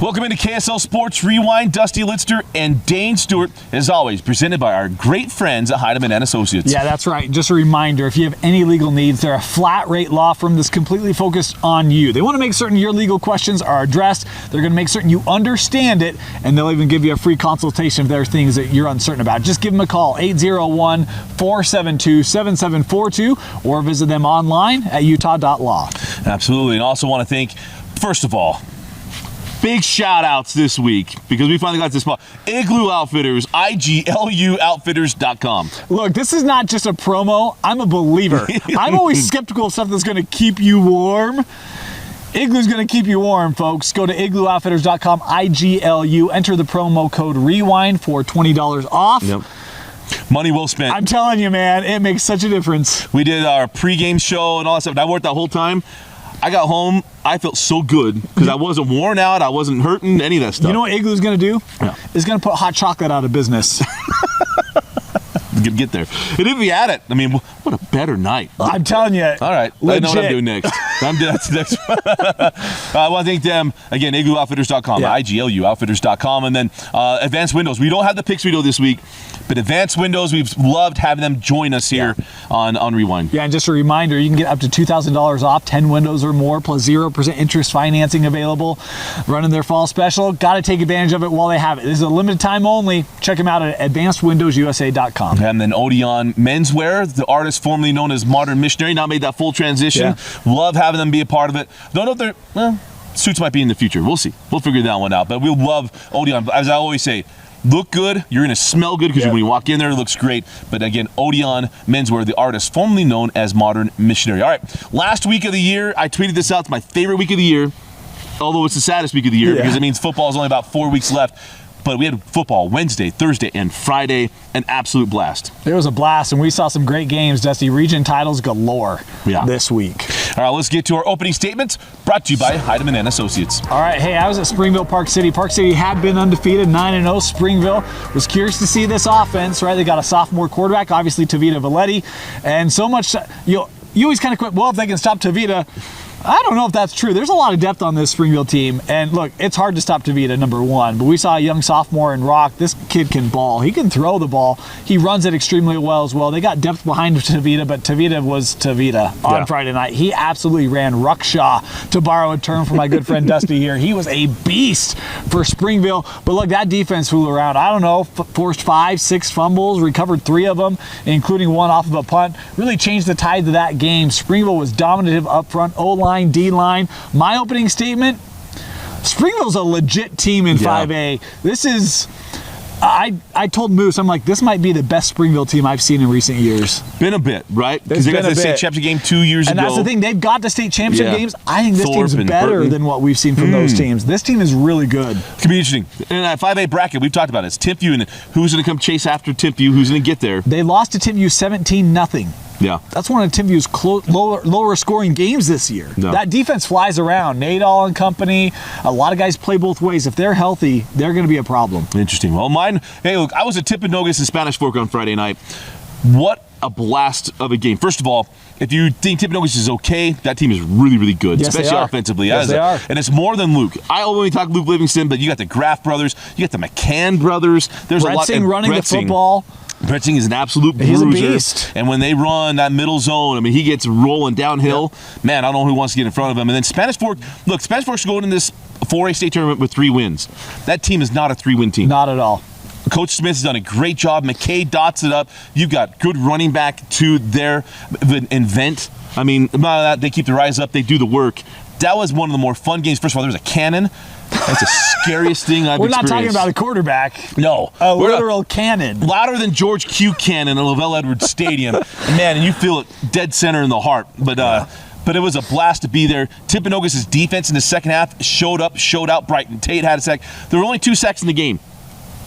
Welcome into KSL Sports Rewind. Dusty Litster and Dane Stewart, as always, presented by our great friends at Heidemann and Associates. Yeah, that's right. Just a reminder, if you have any legal needs, they're a flat-rate law firm that's completely focused on you. They want to make certain your legal questions are addressed. They're going to make certain you understand it, and they'll even give you a free consultation if there are things that you're uncertain about. Just give them a call, 801-472-7742, or visit them online at utah.law. Absolutely. And also want to thank, first of all, big shout outs this week because we finally got this spot. Igloo Outfitters, IGLUOutfitters.com. Look, this is not just a promo. I'm a believer. I'm always skeptical of stuff that's going to keep you warm. Igloo's going to keep you warm, folks. Go to iglooutfitters.com, IGLU. Enter the promo code REWIND for $20 off. Yep. Money well spent. I'm telling you, man, it makes such a difference. We did our pregame show and all that stuff. And I worked that whole time. I got home, I felt so good because I wasn't worn out, I wasn't hurting, any of that stuff. You know what Igloo's going to do? Yeah. It's going to put hot chocolate out of business. Get there. And if we had it, I mean, what a better night. I'm telling you. All right. Legit. I know what I'm doing next. That's next. I want to thank them, again, iglooutfitters.com, yeah. IGLUoutfitters.com, and then Advanced Windows. We don't have the Pix video this week, but Advanced Windows, we've loved having them join us here on Rewind. Yeah, and just a reminder, you can get up to $2,000 off, 10 windows or more, plus 0% interest financing available. Running their fall special. Got to take advantage of it while they have it. This is a limited time only. Check them out at advancedwindowsusa.com. And then Odeon Menswear, the artist formerly known as Modern Missionary, now made that full transition. Yeah. Love having them be a part of it. Don't know if they're, well, suits might be in the future. We'll see. We'll figure that one out. But we'll love Odeon. As I always say, look good. You're going to smell good because when you walk in there, it looks great. But again, Odeon Menswear, the artist formerly known as Modern Missionary. All right, last week of the year, I tweeted this out. It's my favorite week of the year, although it's the saddest week of the year because it means football is only about 4 weeks left. But we had football Wednesday, Thursday, and Friday. An absolute blast. It was a blast, and we saw some great games, Dusty. Region titles galore this week. All right, let's get to our opening statements, brought to you by Heidemann and Associates. All right, hey, I was at Springville Park City. Park City had been undefeated, 9-0. Springville was curious to see this offense, right? They got a sophomore quarterback, obviously Tavita Valetti, and so much, you always kind of quit, well, if they can stop Tavita, I don't know if that's true. There's a lot of depth on this Springville team. And look, it's hard to stop Tavita, number one. But we saw a young sophomore in Rock. This kid can ball. He can throw the ball. He runs it extremely well as well. They got depth behind Tavita, but Tavita was Tavita on Friday night. He absolutely ran ruckshaw, to borrow a term from my good friend Dusty here. He was a beast for Springville. But look, that defense flew around. I don't know, forced 5-6 fumbles, recovered 3 of them, including one off of a punt. Really changed the tide of that game. Springville was dominative up front. O-line, D-line. My opening statement, Springville's a legit team in 5A. This is, I told Moose, I'm like, this might be the best Springville team I've seen in recent years. Been a bit, right? Because they got to the state championship game 2 years ago. And that's the thing, they've got to state championship games. I think this team's better than what we've seen from those teams. This team is really good. It's going to be interesting. In that 5A bracket, we've talked about it. It's Timpview, and who's going to come chase after Timpview? Who's going to get there? They lost to Timpview 17-0. Yeah. That's one of Timpview's lower scoring games this year. No. That defense flies around. Nadal and company, a lot of guys play both ways. If they're healthy, they're going to be a problem. Interesting. Well, hey, look, I was at Timpanogos and Spanish Fork on Friday night. What a blast of a game. First of all, if you think Timpanogos is okay, that team is really, really good, especially offensively. Yes, they are. And it's more than Luke. I only talk Luke Livingston, but you got the Graff brothers, you got the McCann brothers. There's a lot. Running the football. Brett Singh is an absolute bruiser. He's a beast. And when they run that middle zone, I mean, he gets rolling downhill. Man, I don't know who wants to get in front of him. And then Spanish Fork, look, Spanish Fork's going in this 4A state tournament with 3 wins. That team is not a 3-win team. Not at all. Coach Smith has done a great job. McKay dots it up. You've got good running back to their invent. I mean, they keep their eyes up. They do the work. That was one of the more fun games. First of all, there was a cannon. That's the scariest thing I've experienced. We're not talking about a quarterback. No. A literal cannon. Louder than George Q. Cannon at Lavelle Edwards Stadium. Man, and you feel it dead center in the heart. But it was a blast to be there. Timpanogos' defense in the second half showed out. Brighton Tate had a sack. There were only 2 sacks in the game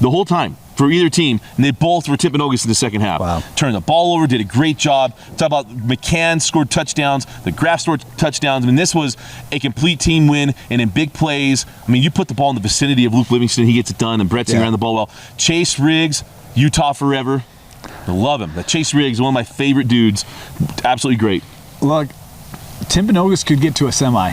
the whole time for either team, and they both were Timpanogos in the second half. Wow. Turned the ball over, did a great job. Talk about McCann scored touchdowns, the Graff scored touchdowns. I mean, this was a complete team win, and in big plays. I mean, you put the ball in the vicinity of Luke Livingston, he gets it done, and Brett Singh ran the ball well. Chase Riggs, Utah forever. I love him. Chase Riggs is one of my favorite dudes. Absolutely great. Look, Timpanogos could get to a semi.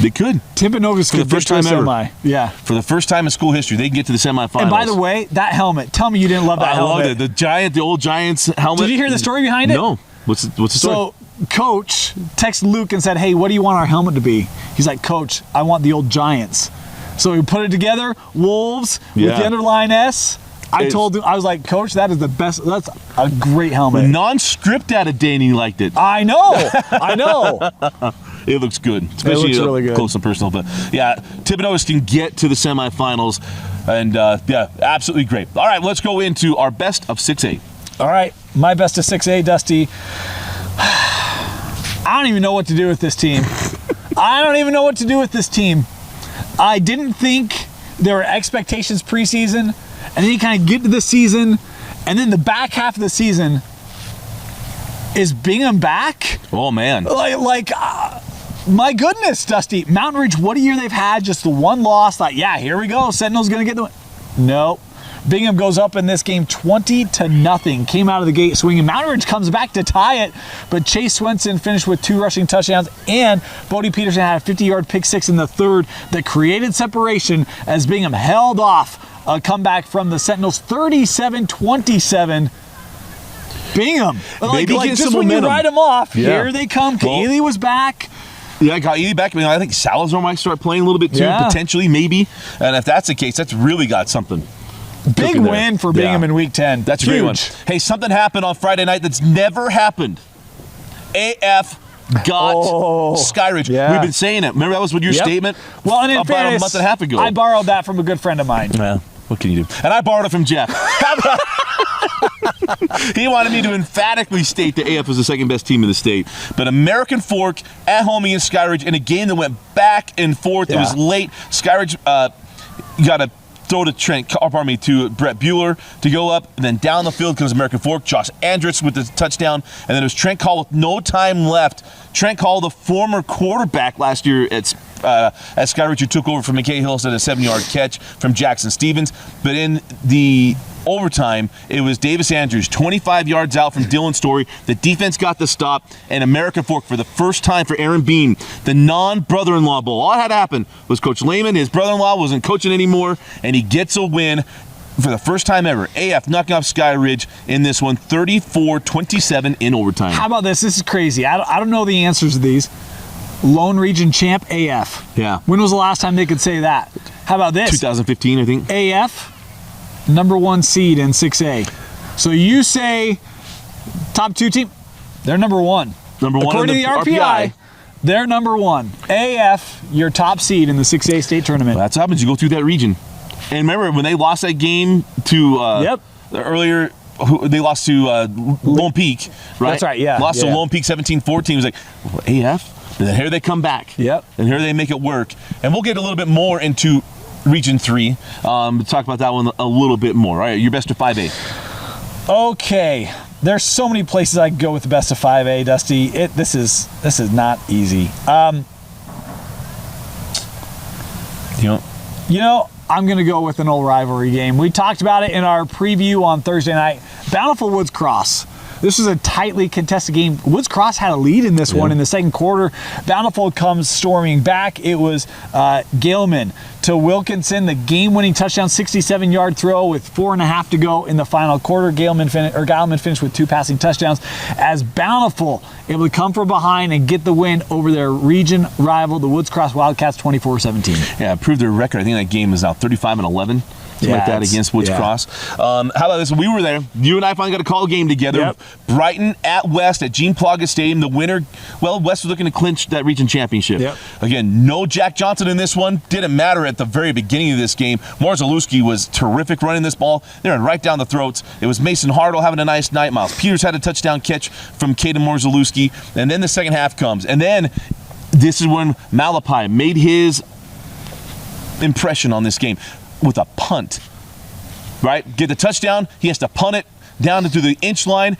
They could. Timpanogos For the first time ever. semi. Yeah. For the first time in school history, they can get to the semifinals. And by the way, that helmet. Tell me you didn't love that I helmet. loved it. The old Giants helmet. Did you hear the story behind it? No. What's the story? So, Coach texted Luke and said, "Hey, what do you want our helmet to be?" He's like, "Coach, I want the old Giants." So we put it together, Wolves with the underline S. I told him, I was like, "Coach, that is the best. That's a great helmet." Non-script out of Dane, he liked it. I know. I know. It looks good, especially looks really good. Close and personal. But yeah, Thibodeau's can get to the semifinals, and yeah, absolutely great. All right, let's go into our best of 6A. All right, my best of 6A, Dusty. I don't even know what to do with this team. I didn't think there were expectations preseason, and then you kind of get to the season, and then the back half of the season is Bingham back? Oh man! My goodness, Dusty. Mountain Ridge, what a year they've had. Just the one loss. Thought, yeah, here we go. Sentinel's going to get the win. No. Bingham goes up in this game 20-0. Came out of the gate swinging. Mountain Ridge comes back to tie it, but Chase Swenson finished with 2 rushing touchdowns, and Bodie Peterson had a 50-yard pick six in the third that created separation as Bingham held off a comeback from the Sentinels 37-27. Bingham. Maybe get just some when momentum. You write them off, Yeah. here they come. Ely was back. Yeah, I got Ely back. I mean, I think Salazar might start playing a little bit too, potentially, maybe. And if that's the case, that's really got something. Big win for Bingham in Week 10. That's a great one. Hey, something happened on Friday night that's never happened. AF got Skyridge. Yeah. We've been saying it. Remember that was your statement? Well, and in about fairness, a month and a half ago. I borrowed that from a good friend of mine. Well, what can you do? And I borrowed it from Jeff. He wanted me to emphatically state that AF was the second best team in the state. But American Fork at home against Skyridge in a game that went back and forth. It was late. Skyridge got a throw to to Brett Bueller to go up, and then down the field comes American Fork. Josh Andrus with the touchdown, and then it was Trent Call with no time left. Trent Call, the former quarterback last year at Skyridge, who took over from McKay Hills at a 7-yard catch from Jackson Stevens. But in the overtime, it was Davis Andrews, 25 yards out from Dylan Story. The defense got the stop, and American Fork, for the first time for Aaron Bean, the non-brother-in-law bowl. All that had to happen was Coach Lehman, his brother-in-law, wasn't coaching anymore, and he gets a win for the first time ever. AF knocking off Skyridge in this one, 34-27 in overtime. How about this? This is crazy. I don't know the answers to these. Lone Region Champ AF. Yeah. When was the last time they could say that? How about this? 2015, I think. AF, number 1 seed in 6A. So you say top 2 team, they're number 1. Number 1 According to the RPI, they're number 1. AF, your top seed in the 6A state tournament. Well, that's what happens. You go through that region. And remember, when they lost that game to earlier, they lost to Lone Peak, right? That's right, yeah. Lost to Lone Peak 17-14. It was like, AF? And then here they come back. Yep. And here they make it work. And we'll get a little bit more into Region 3. Talk about that one a little bit more. All right, your best of 5A. Okay. There's so many places I could go with the best of 5A, Dusty. This is not easy. You know, I'm going to go with an old rivalry game. We talked about it in our preview on Thursday night. Bountiful Woods Cross. This was a tightly contested game. Woods Cross had a lead in this one in the second quarter. Bountiful comes storming back. It was Galeman to Wilkinson, the game-winning touchdown, 67-yard throw with 4.5 to go in the final quarter. Galeman finished with 2 passing touchdowns as Bountiful able to come from behind and get the win over their region rival, the Woods Cross Wildcats, 24-17. Yeah, improved their record. I think that game is now 35-11. Like that against Woods Cross. How about this? We were there. You and I finally got to call a game together. Yep. Brighton at West at Gene Plogga Stadium. The winner, well, West was looking to clinch that region championship. Yep. Again, no Jack Johnson in this one. Didn't matter at the very beginning of this game. Morzalewski was terrific running this ball. They ran right down the throats. It was Mason Hartle having a nice night. Miles Peters had a touchdown catch from Caden Morzalewski. And then the second half comes. And then this is when Malapai made his impression on this game with a punt, right? Get the touchdown. He has to punt it down to the inch line.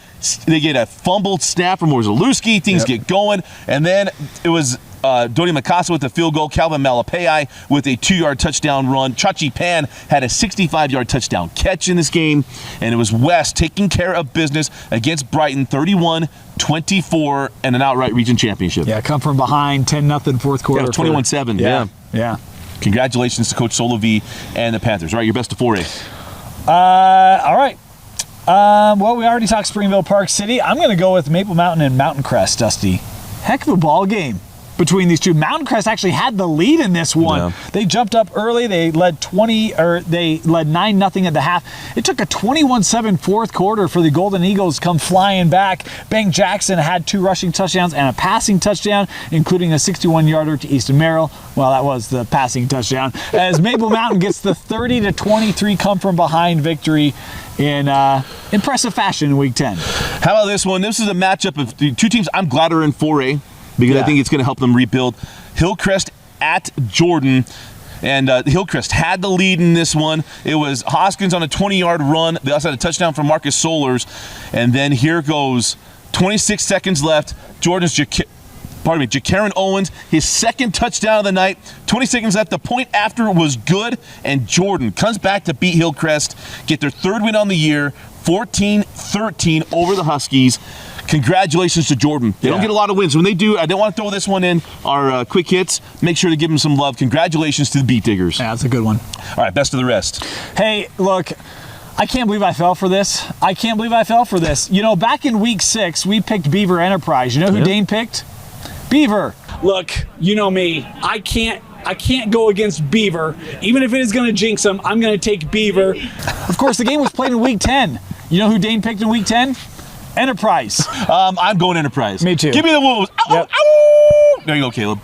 They get a fumbled snap from Morzalewski. Things get going. And then it was Dodi Mikasa with a field goal. Calvin Malapei with a 2-yard touchdown run. Chachi Pan had a 65-yard touchdown catch in this game. And it was West taking care of business against Brighton, 31-24, and an outright region championship. Yeah, come from behind, 10-0 fourth quarter. Yeah, 21-7. Yeah. Congratulations to Coach Solovey and the Panthers. All right, your best of 4A. All right. Well, we already talked Springville Park City. I'm going to go with Maple Mountain and Mountain Crest, Dusty. Heck of a ball game between these two. Mountain Crest actually had the lead in this one. Yeah. They jumped up early. They led 9-0 at the half. It took a 21-7 fourth quarter for the Golden Eagles to come flying back. Bang Jackson had 2 rushing touchdowns and a passing touchdown, including a 61-yarder to Easton Merrill. Well, that was the passing touchdown. As Maple Mountain gets the 30-23 come from behind victory in impressive fashion in Week 10. How about this one? This is a matchup of the two teams I'm glad are in 4A because I think it's going to help them rebuild. Hillcrest at Jordan. And Hillcrest had the lead in this one. It was Hoskins on a 20-yard run. They also had a touchdown from Marcus Solers. And then here goes 26 seconds left. Ja'Karen Owens, his second touchdown of the night. 20 seconds left. The point after was good. And Jordan comes back to beat Hillcrest, get their 3rd win on the year, 14-13 over the Huskies. Congratulations to Jordan. They don't get a lot of wins. When they do, I don't want to throw this one in our quick hits. Make sure to give them some love. Congratulations to the Beat Diggers. Yeah, that's a good one. All right, best of the rest. Hey, look, I can't believe I fell for this. You know, back in Week 6, we picked Beaver Enterprise. You know who Dane picked? Beaver. Look, you know me. I can't go against Beaver. Even if it is going to jinx them, I'm going to take Beaver. Of course, the game was played in Week 10. You know who Dane picked in Week 10? Enterprise. I'm going Enterprise. Me too. Give me the Wolves. Yep. There you go, Caleb.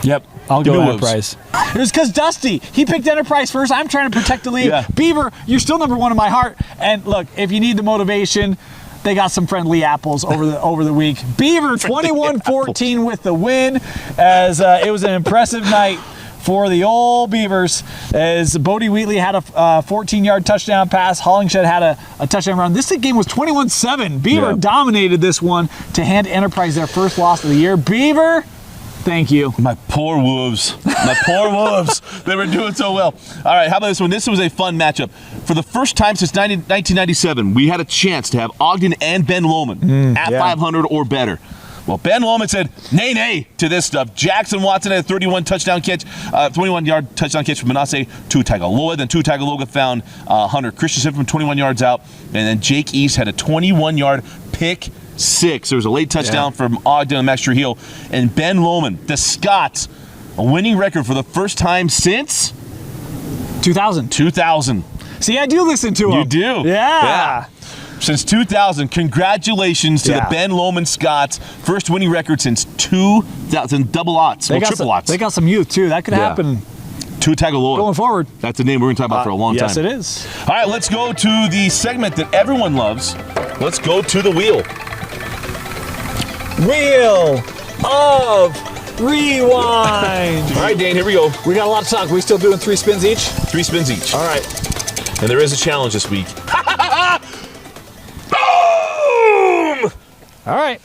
Yep. I'll Give go me Enterprise. It was because Dusty, he picked Enterprise first. I'm trying to protect the lead. Yeah. Beaver, you're still number 1 in my heart. And look, if you need the motivation, they got some friendly apples over the week. Beaver 21-14 with the win, as it was an impressive night for the old Beavers, as Bodie Wheatley had a 14-yard touchdown pass. Hollingshed had a touchdown run. This game was 21-7. Beaver dominated this one to hand Enterprise their first loss of the year. Beaver, thank you. My poor Wolves. They were doing so well. All right, how about this one? This was a fun matchup. For the first time since 1997, we had a chance to have Ogden and Ben Lomond at 500 or better. Well, Ben Lomond said, nay to this stuff. Jackson Watson had a 21-yard touchdown catch from Manasseh Tuatagaloa. Then Tuatagaloa found Hunter Christensen from 21 yards out. And then Jake East had a 21-yard pick 6. There was a late touchdown from Ogden and Max Trujillo. And Ben Lomond, the Scots, a winning record for the first time since 2000. See, I do listen to him. You do? Yeah. Since 2000, congratulations to the Ben Lomond Scots. First winning record since 2000, double odds, triple odds. They got some youth, too. That could happen. Tuatagaloa. Going forward. That's a name we're going to talk about for a long time. Yes, it is. All right, let's go to the segment that everyone loves. Let's go to the wheel. Wheel of Rewind. All right, Dane, here we go. We got a lot to talk. We still doing 3 spins each? 3 spins each. All right. And there is a challenge this week. All right.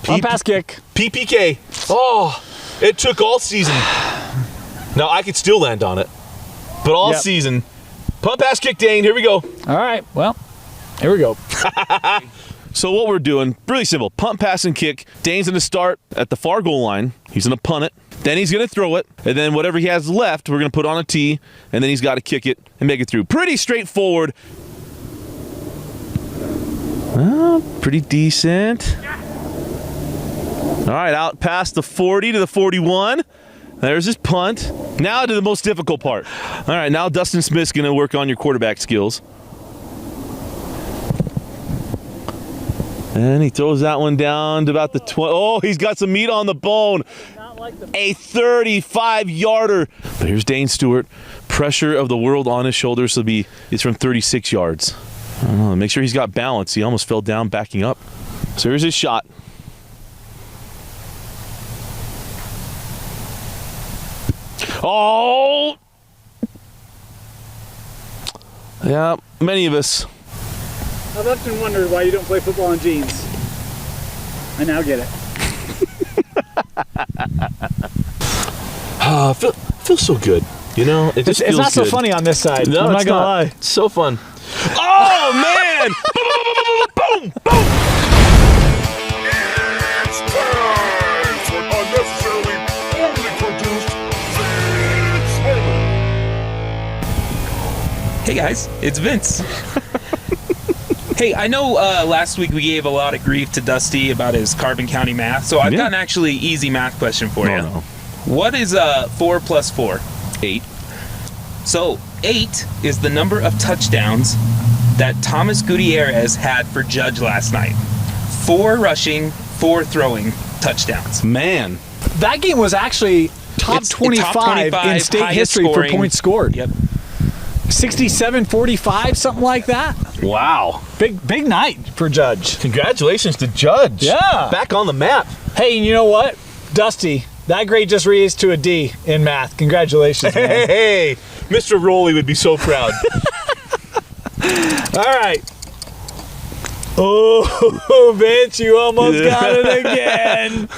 Pump pass kick. PPK. Oh, it took all season. Now, I could still land on it. But all season. Pump pass kick, Dane. Here we go. All right. Well, here we go. So what we're doing, really simple. Pump, pass, and kick. Dane's going to start at the far goal line. He's going to punt it. Then he's going to throw it. And then whatever he has left, we're going to put on a tee. And then he's got to kick it and make it through. Pretty straightforward. Pretty decent. All right, out past the 40 to the 41. There's his punt. Now to the most difficult part. All right, now Dustin Smith's going to work on your quarterback skills. And he throws that one down to about the 20. Oh, he's got some meat on the bone. A 35-yarder. But here's Dane Stewart. Pressure of the world on his shoulders. It's from 36 yards. I don't know. Make sure he's got balance. He almost fell down backing up. So here's his shot. Oh! Yeah, many of us. I've often wondered why you don't play football in jeans. I now get it. feels so good. You know, it just It's feels not so good. funny on this side. No, I'm it's not gonna not. lie. It's so fun. Oh man! Boom! Boom! It's time for unnecessarily overly produced Vince Homer. Hey guys, it's Vince. Hey, I know last week we gave a lot of grief to Dusty about his Carbon County math, so I've got an actually easy math question for you. no. What is 4 plus 4? 8. So 8 is the number of touchdowns that Thomas Gutierrez had for Judge last night. 4 rushing, 4 throwing touchdowns. Man. That game was actually top It's 25 in state highest history scoring. for points scored. Yep. 67-45, something like that. Wow. Big night for Judge. Congratulations to Judge. Yeah. Back on the map. Hey, and you know what? Dusty, that grade just raised to a D in math. Congratulations, man. Hey, Mr. Rowley would be so proud. All right. Oh, Vince, you almost got it again.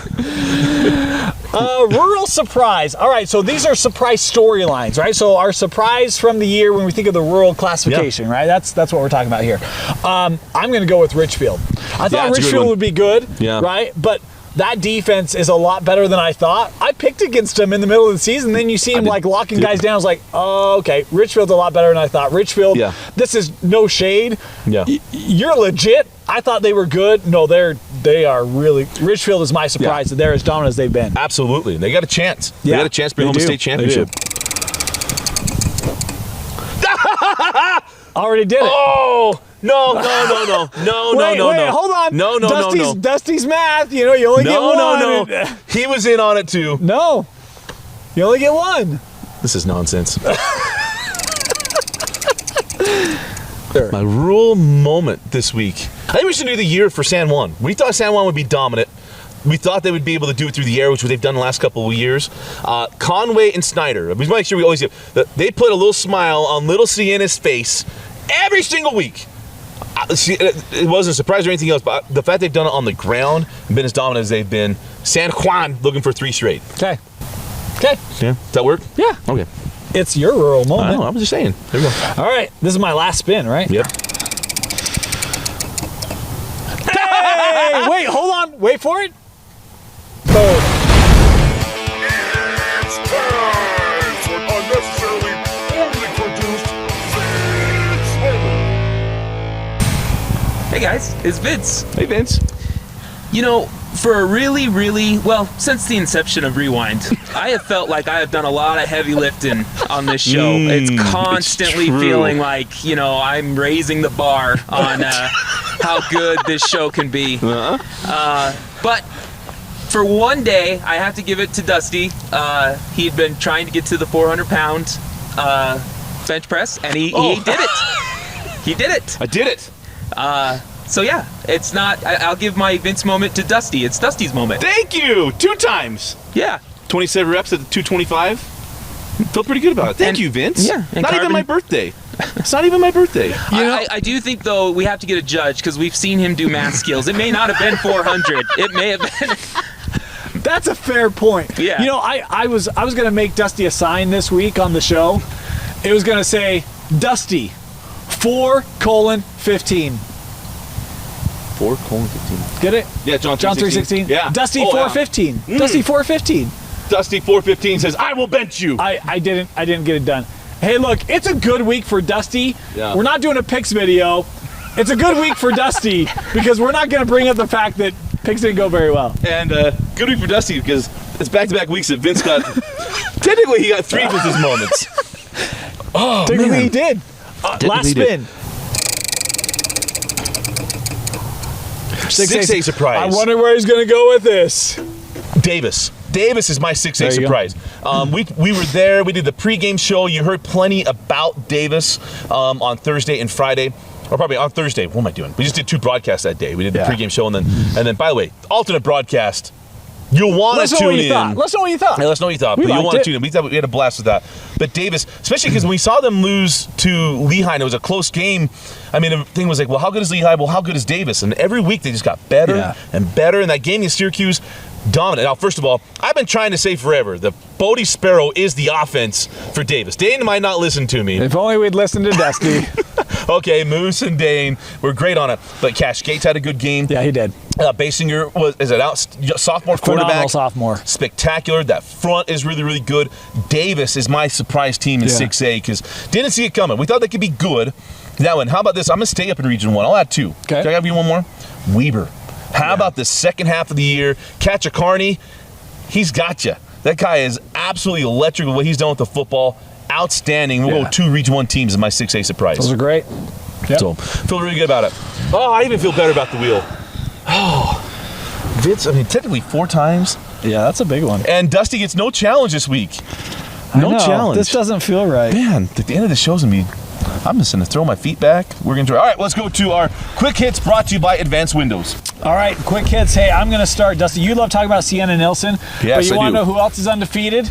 Rural surprise. All right, so these are surprise storylines, right? So our surprise from the year when we think of the rural classification, right? That's what we're talking about here. I'm going to go with Richfield. I thought it's a good Richfield one. would be good, Yeah. right? But that defense is a lot better than I thought. I picked against him in the middle of the season. Then you see him like locking guys down. I was like, oh, okay, Richfield's a lot better than I thought. Richfield, this is no shade. Yeah. You're legit. I thought they were good. No, they are really. Richfield is my surprise that they're as dominant as they've been. Absolutely. They got a chance. Yeah, They got a chance to bring home a do. state championship. Already did it. Oh! No. wait, no. hold on. No. Dusty's math. You know, you only get one. No. He was in on it too. No. You only get one. This is nonsense. My rural moment this week. I think we should do the year for San Juan. We thought San Juan would be dominant. We thought they would be able to do it through the air, which they've done the last couple of years. Conway and Snyder. We make sure we always they put a little smile on little Sienna's face every single week. It wasn't a surprise or anything else, but the fact they've done it on the ground and been as dominant as they've been. San Juan looking for 3 straight. Okay. Yeah. Does that work? Yeah. Okay. It's your rural moment. I know. I was just saying. There we go. All right. This is my last spin, right? Yep. Hey, wait, hold on. Wait for it. Boom. It's time for unnecessarily overly produced Vince Homer. Hey guys, it's Vince. Hey, Vince. You know, for a really, well, since the inception of Rewind, I have felt like I have done a lot of heavy lifting on this show. It's constantly true. feeling like, you know, I'm raising the bar on how good this show can be. But for one day, I have to give it to Dusty. He'd been trying to get to the 400-pound bench press, and he did it. He did it. I did it. So yeah, it's not. I'll give my Vince moment to Dusty. It's Dusty's moment. Thank you. 2 times. Yeah. 27 reps at the 225. Felt pretty good about it. Thank you, Vince. Yeah, and Not even Carbon- my birthday. It's not even my birthday. I do think though we have to get a judge because we've seen him do math skills. It may not have been 400. It may have been. That's a fair point. Yeah. You know, I was gonna make Dusty a sign this week on the show. It was gonna say Dusty 4:15. 4:15. Get it? Yeah, John 3:16. Yeah. Dusty 4:15. Dusty 4:15. Dusty 4:15 says, "I will bench you." I didn't get it done. Hey, look, it's a good week for Dusty. Yeah. We're not doing a picks video. It's a good week for Dusty because we're not going to bring up the fact that picks didn't go very well. And good week for Dusty because it's back-to-back weeks that Vince got. Technically, he got 3 Vince's moments. Oh, Technically, man. he did. Last he did. spin. 6A surprise. I wonder where he's going to go with this. Davis is my 6A There you go. surprise. We were there. We did the pregame show. You heard plenty about Davis on Thursday and Friday. Or probably on Thursday. What am I doing? We just did 2 broadcasts that day. We did the pregame show and then by the way, alternate broadcast. You'll want to tune in. Let's know what you thought. Yeah, let's know what you thought. We But you'll liked want to it. tune in. We had a blast with that. But Davis, especially because when we saw them lose to Lehigh and it was a close game, I mean, the thing was like, well, how good is Lehigh? Well, how good is Davis? And every week they just got better and better. And that game in Syracuse, dominant. Now, first of all, I've been trying to say forever, the Bodie Sparrow is the offense for Davis. Dane might not listen to me. If only we'd listened to Dusty. Okay, Moose and Dane were great on it, but Cash Gates had a good game. Yeah, he did. Basinger is an sophomore Phenomenal quarterback. sophomore. Spectacular. That front is really, really good. Davis is my surprise team in 6A because didn't see it coming. We thought they could be good. That one. How about this? I'm going to stay up in Region 1. I'll add 2. Okay. Can I have you one more? Weber. How about the second half of the year? Catch a Carney. He's got you. That guy is absolutely electric with what he's done with the football. Outstanding. We'll go 2 Region 1 teams as my 6A surprise. Those are great. Yep. So, feel really good about it. Oh, I even feel better about the wheel. Oh, Vince, I mean, technically 4 times. Yeah, that's a big one. And Dusty gets no challenge this week. I No know. challenge. This doesn't feel right. Man, at the end of the show's going to be, I'm just going to throw my feet back. We're going to enjoy. All right, let's go to our quick hits brought to you by Advanced Windows. All right, quick hits. Hey, I'm going to start. Dusty, you love talking about Sienna Nilsson. Yes, but you I want do. to know who else is undefeated?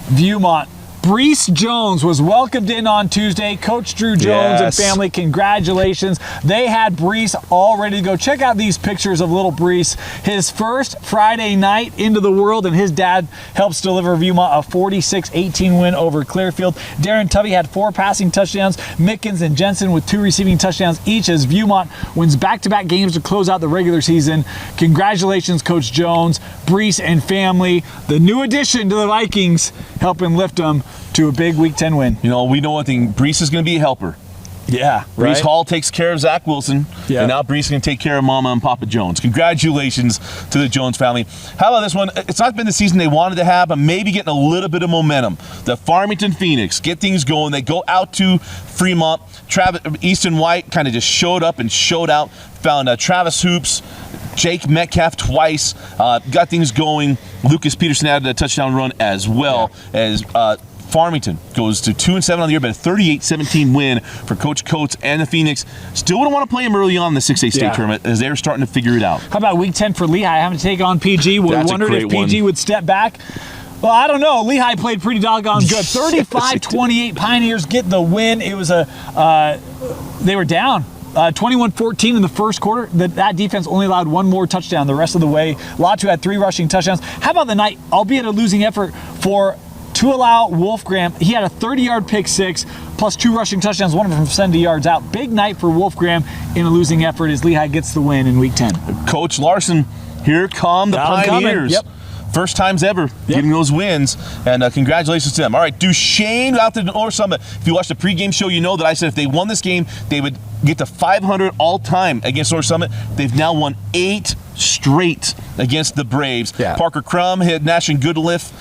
Viewmont. Brees Jones was welcomed in on Tuesday. Coach Drew Jones and Yes. family, congratulations. They had Brees all ready to go. Check out these pictures of little Brees. His first Friday night into the world, and his dad helps deliver Viewmont a 46-18 win over Clearfield. Darren Tubby had 4 passing touchdowns. Mickens and Jensen with 2 receiving touchdowns each as Viewmont wins back-to-back games to close out the regular season. Congratulations, Coach Jones, Brees, and family. The new addition to the Vikings, helping lift them to a big Week 10 win. You know, we know one thing. Brees is going to be a helper. Yeah, Brees Hall takes care of Zach Wilson, Yeah. and now Brees is going to take care of Mama and Papa Jones. Congratulations to the Jones family. How about this one? It's not been the season they wanted to have, but maybe getting a little bit of momentum. The Farmington Phoenix get things going. They go out to Fremont. Easton White kind of just showed up and showed out. Found Travis Hoops, Jake Metcalf twice. Got things going. Lucas Peterson added a touchdown run as well as Farmington goes to 2-7 on the year, but a 38-17 win for Coach Coates and the Phoenix. Still wouldn't want to play him early on in the 6A state tournament as they're starting to figure it out. How about Week 10 for Lehigh having to take on PG? We That's a wondered if great PG one. would step back. Well, I don't know. Lehigh played pretty doggone good. 35-28 Pioneers get the win. It was they were down 21-14 in the first quarter. That defense only allowed 1 more touchdown the rest of the way. Latu had 3 rushing touchdowns. How about the night, albeit a losing effort for Tualau Wolfgram? He had a 30-yard pick 6 plus 2 rushing touchdowns, one of them from 70 yards out. Big night for Wolfgram in a losing effort as Lehigh gets the win in Week 10. Coach Larson, here come the Down coming. Pioneers. Yep. First times ever getting those wins, and congratulations to them. All right, Duchesne out to the North Summit. If you watched the pregame show, you know that I said if they won this game, they would get to 500 all-time against North Summit. They've now won 8 straight against the Braves. Yeah. Parker Crum hit Nash and Goodliff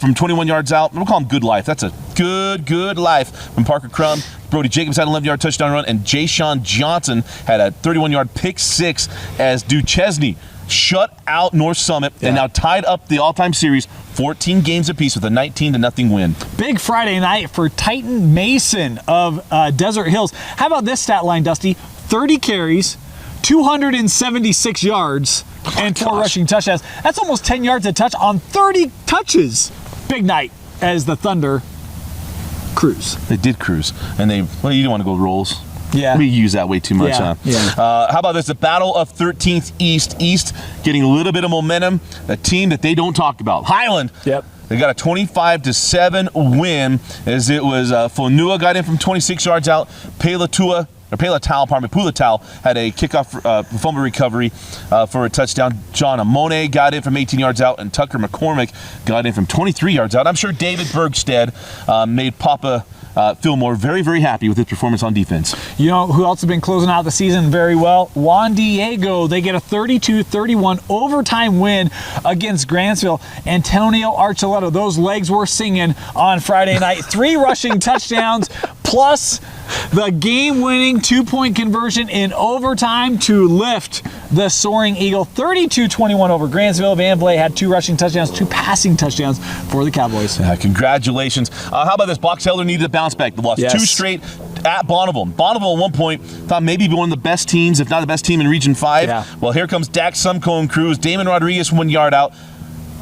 from 21 yards out. We'll call him Good Life. That's a good life from Parker Crum. Brody Jacobs had an 11-yard touchdown run, and Jay Sean Johnson had a 31-yard pick 6 as Duchesne shut out North Summit and now tied up the all-time series 14 games apiece with a 19-0 win. Big Friday night for Titan Mason of Desert Hills. How about this stat line, Dusty? 30 carries, 276 yards, and 4 rushing touchdowns. That's almost 10 yards a touch on 30 touches. Big night as the Thunder cruise. They did cruise, and you don't want to go rolls. Yeah. We use that way too much, Yeah, huh? yeah. How about this? The Battle of 13th East. East getting a little bit of momentum. A team that they don't talk about. Highland. Yep. They got a 25-7 win as it was Fonua got in from 26 yards out. Pulatau had a kickoff fumble recovery for a touchdown. John Amone got in from 18 yards out, and Tucker McCormick got in from 23 yards out. I'm sure David Bergstead made Papa Fillmore very, very happy with his performance on defense. You know who else has been closing out the season very well? Juan Diego. They get a 32-31 overtime win against Grantsville. Antonio Archuleta, those legs were singing on Friday night. 3 rushing touchdowns plus the game-winning 2-point conversion in overtime to lift the Soaring Eagle 32-21 over Grantsville. Van Vley had 2 rushing touchdowns, 2 passing touchdowns for the Cowboys. Congratulations. How about this? Box Elder needed a bounce back. They lost 2 straight at Bonneville. Bonneville at one point thought maybe one of the best teams, if not the best team in Region 5. Yeah. Well, here comes Dax Sumco and Cruz. Damon Rodriguez 1 yard out.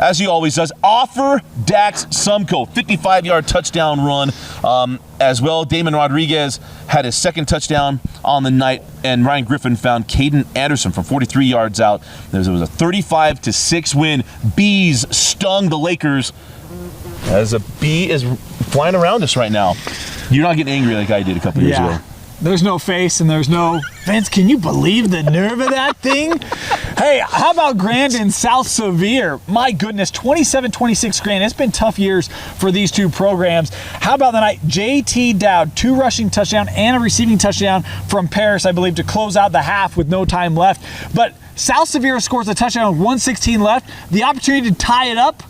as he always does, offer Dax Sumko, 55-yard touchdown run as well. Damon Rodriguez had his second touchdown on the night, and Ryan Griffin found Caden Anderson from 43 yards out. There was a 35-6 win. Bees stung the Lakers as a bee is flying around us right now. You're not getting angry like I did a couple years ago. There's no face and there's no Vince. Can you believe the nerve of that thing? Hey, how about Grandin South Sevier? My goodness, 27-26 Grandin. It's been tough years for these two programs. How about the night? JT Dowd, 2 rushing touchdown and a receiving touchdown from Paris, I believe, to close out the half with no time left. But South Sevier scores a touchdown with 1:16 left. The opportunity to tie it up,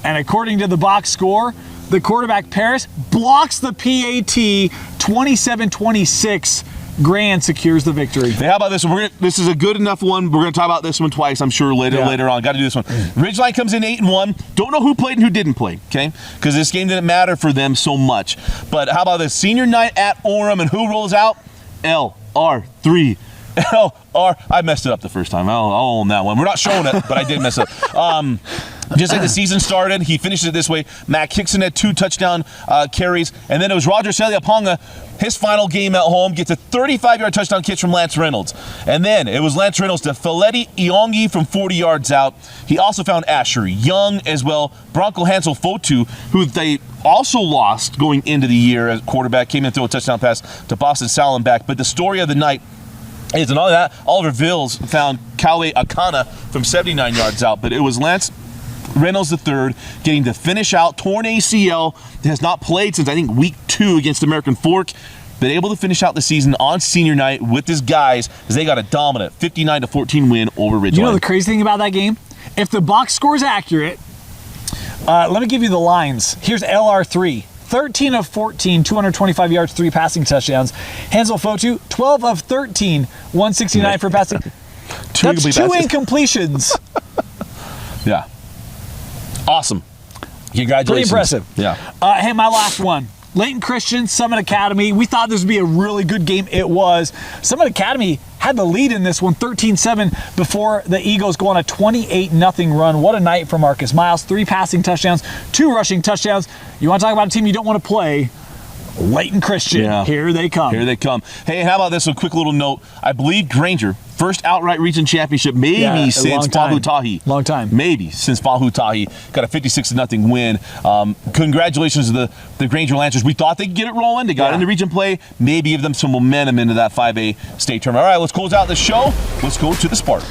and according to the box score, the quarterback, Paris, blocks the PAT. 27-26. Grand secures the victory. Hey, how about this one? This is a good enough one. We're going to talk about this one twice, I'm sure, later on. Got to do this one. Ridgeline comes in 8-1. Don't know who played and who didn't play, okay? Because this game didn't matter for them so much. But how about this? Senior night at Orem, and who rolls out? LR3. I messed it up the first time. I'll own that one. We're not showing it, but I did mess it up. Just like the season started, he finishes it this way. Matt Hickson had 2 touchdown carries, and then it was Roger Saliaponga. His final game at home gets a 35-yard touchdown catch from Lance Reynolds. And then it was Lance Reynolds to Faleti Iongi from 40 yards out. He also found Asher Young as well. Bronco Hansel Fotu, who they also lost going into the year as quarterback, came in and threw a touchdown pass to Boston Salenbach. But the story of the night is, and all that, Oliver Vills found Kawe Akana from 79 yards out. But it was Lance Reynolds III getting to finish out. Torn ACL, has not played since I think week 2 against American Fork. Been able to finish out the season on senior night with his guys as they got a dominant 59-14 win over Ridgeline. You know the crazy thing about that game? If the box score is accurate, let me give you the lines. Here's LR3. 13 of 14, 225 yards, 3 passing touchdowns. Hansel Fotu, 12 of 13, 169 for passing. That's 2 incompletions. Yeah. Awesome. Congratulations. Pretty impressive. Yeah. Hey, my last one. Layton Christian, Summit Academy. We thought this would be a really good game. It was. Summit Academy had the lead in this one, 13-7, before the Eagles go on a 28-0 run. What a night for Marcus Miles. 3 passing touchdowns, 2 rushing touchdowns. You want to talk about a team you don't want to play? Layton Christian. Yeah. Here they come. Here they come. Hey, how about this? A quick little note. I believe Granger, first outright region championship, maybe since Wahutahi. Long time. Maybe since Wahutahi. Got a 56-0 win. Congratulations to the Granger Lancers. We thought they could get it rolling. They got into region play. Maybe give them some momentum into that 5A state tournament. All right, let's close out the show. Let's go to the Spark.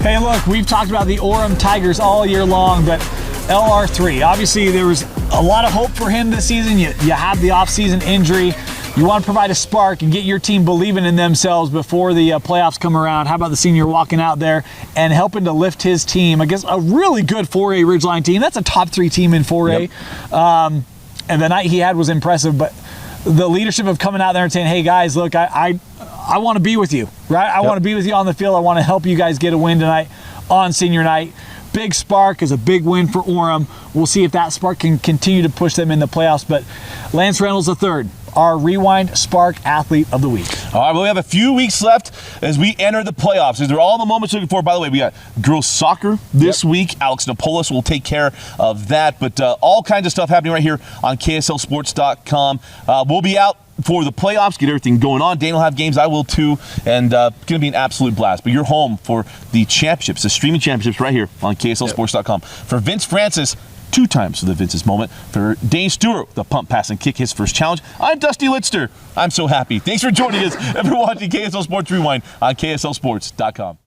Hey, look, we've talked about the Orem Tigers all year long, but LR3, obviously there was a lot of hope for him this season. You have the offseason injury. You want to provide a spark and get your team believing in themselves before the playoffs come around. How about the senior walking out there and helping to lift his team against a really good 4A Ridgeline team? That's a top 3 team in 4A. Yep. And the night he had was impressive, but the leadership of coming out there and saying, hey guys, look, I want to be with you, right? I want to be with you on the field. I want to help you guys get a win tonight on senior night. Big spark is a big win for Orem. We'll see if that spark can continue to push them in the playoffs. But Lance Reynolds III, our Rewind Spark Athlete of the Week. All right, well, we have a few weeks left as we enter the playoffs. These are all the moments looking forward. By the way, we got girls soccer this week. Alex Napolis will take care of that. But all kinds of stuff happening right here on KSLSports.com. We'll be out for the playoffs, get everything going on. Dane will have games, I will too, and it's going to be an absolute blast. But you're home for the championships, the streaming championships right here on KSLSports.com. For Vince Francis, 2 times for the Vince's moment. For Dane Stewart, the pump, pass, and kick, his first challenge. I'm Dusty Litster. I'm so happy. Thanks for joining us and for watching KSL Sports Rewind on KSLSports.com.